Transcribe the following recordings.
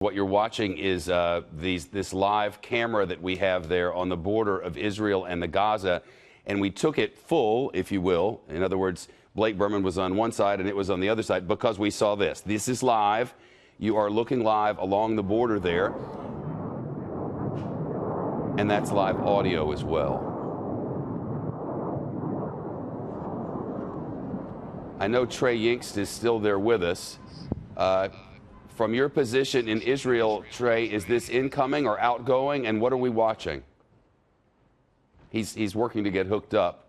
What you're watching is this live camera that we have there on the border of Israel and the Gaza, and we took it full, if you will. In other words, Blake Berman was on one side and it was on the other side because we saw this. This is live. You are looking live along the border there, and that's live audio as well. I know Trey Yingst is still there with us. From your position in Israel, Trey, is this incoming or outgoing, and what are we watching? He's working to get hooked up.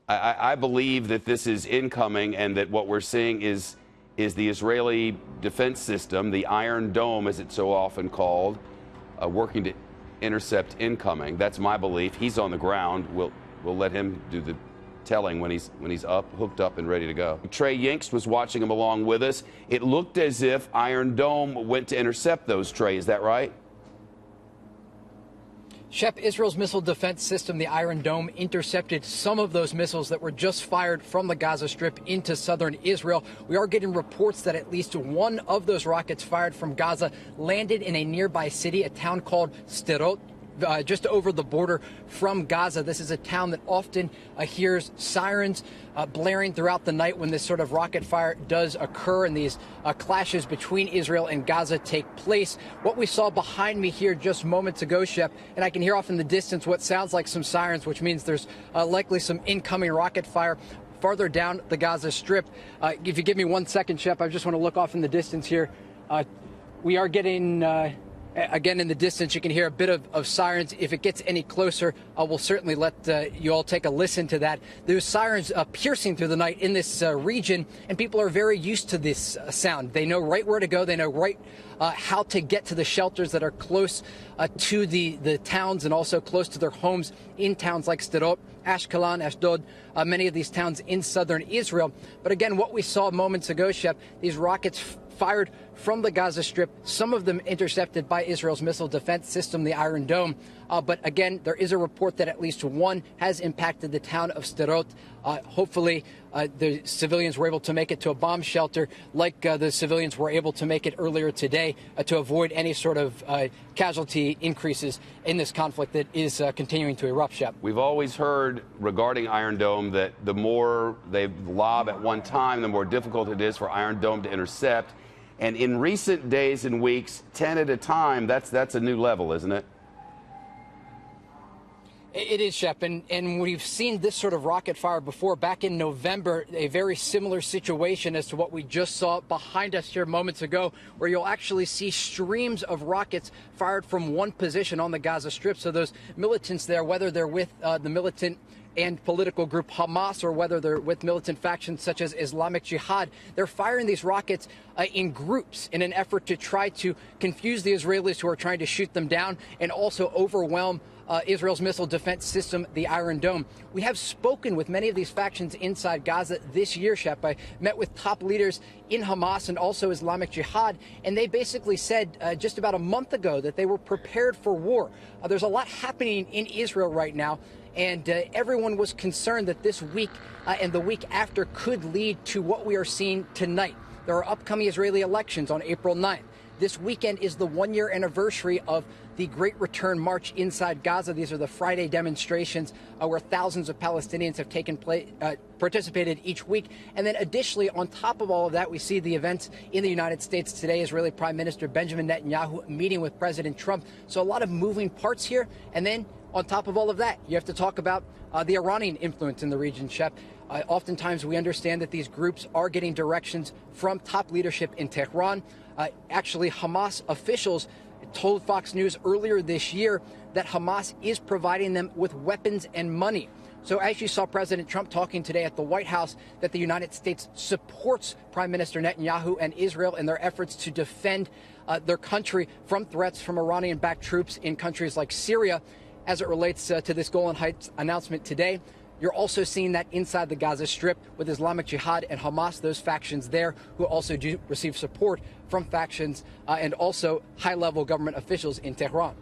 I believe that this is incoming and that what we're seeing is the Israeli defense system, the Iron Dome, as it's so often called, working to intercept incoming. That's my belief. He's on the ground. We'll let him do the telling when he's up, hooked up, and ready to go. Trey Yingst was watching him along with us. It looked as if Iron Dome went to intercept those, Trey. Is that right? Shep, Israel's missile defense system, the Iron Dome, intercepted some of those missiles that were just fired from the Gaza Strip into southern Israel. We are getting reports that at least one of those rockets fired from Gaza landed in a nearby city, a town called Sderot, just over the border from Gaza. This is a town that often hears sirens blaring throughout the night when this sort of rocket fire does occur and these clashes between Israel and Gaza take place. What we saw behind me here just moments ago, Shep, and I can hear off in the distance what sounds like some sirens, which means there's likely some incoming rocket fire farther down the Gaza Strip. If you give me 1 second, Shep, I just want to look off in the distance here. We are getting... Again, in the distance, you can hear a bit of sirens. If it gets any closer, we'll certainly let you all take a listen to that. There's sirens piercing through the night in this region, and people are very used to this sound. They know right where to go. They know right how to get to the shelters that are close to the towns and also close to their homes in towns like Sderot, Ashkelon, Ashdod, many of these towns in southern Israel. But again, what we saw moments ago, Shep, these rockets fired from the Gaza Strip, some of them intercepted by Israel's missile defense system, the Iron Dome. But again, there is a report that at least one has impacted the town of Sderot. Hopefully, the civilians were able to make it to a bomb shelter like the civilians were able to make it earlier today to avoid any sort of casualty increases in this conflict that is continuing to erupt, Shep. We've always heard regarding Iron Dome that the more they lob at one time, the more difficult it is for Iron Dome to intercept. And in recent days and weeks, 10 at a time, that's a new level, isn't it? It is, Shep, and we've seen this sort of rocket fire before. Back in November, a very similar situation as to what we just saw behind us here moments ago, where you'll actually see streams of rockets fired from one position on the Gaza Strip. So those militants there, whether they're with the militant and political group Hamas or whether they're with militant factions such as Islamic Jihad, they're firing these rockets in groups in an effort to try to confuse the Israelis who are trying to shoot them down and also overwhelm Israel's missile defense system, the Iron Dome. We have spoken with many of these factions inside Gaza this year, Shep. I met with top leaders in Hamas and also Islamic Jihad, and they basically said just about a month ago that they were prepared for war. There's a lot happening in Israel right now, and everyone was concerned that this week and the week after could lead to what we are seeing tonight. There are upcoming Israeli elections on April 9th. This weekend is the one-year anniversary of the Great Return March inside Gaza. These are the Friday demonstrations where thousands of Palestinians have participated each week. And then additionally, on top of all of that, we see the events in the United States today. Israeli Prime Minister Benjamin Netanyahu meeting with President Trump. So a lot of moving parts here. And then on top of all of that, you have to talk about the Iranian influence in the region, Shep. Oftentimes we understand that these groups are getting directions from top leadership in Tehran. Actually, Hamas officials told Fox News earlier this year that Hamas is providing them with weapons and money. So as you saw President Trump talking today at the White House, that the United States supports Prime Minister Netanyahu and Israel in their efforts to defend their country from threats from Iranian-backed troops in countries like Syria. As it relates to this Golan Heights announcement today, you're also seeing that inside the Gaza Strip with Islamic Jihad and Hamas, those factions there who also do receive support from factions and also high-level government officials in Tehran.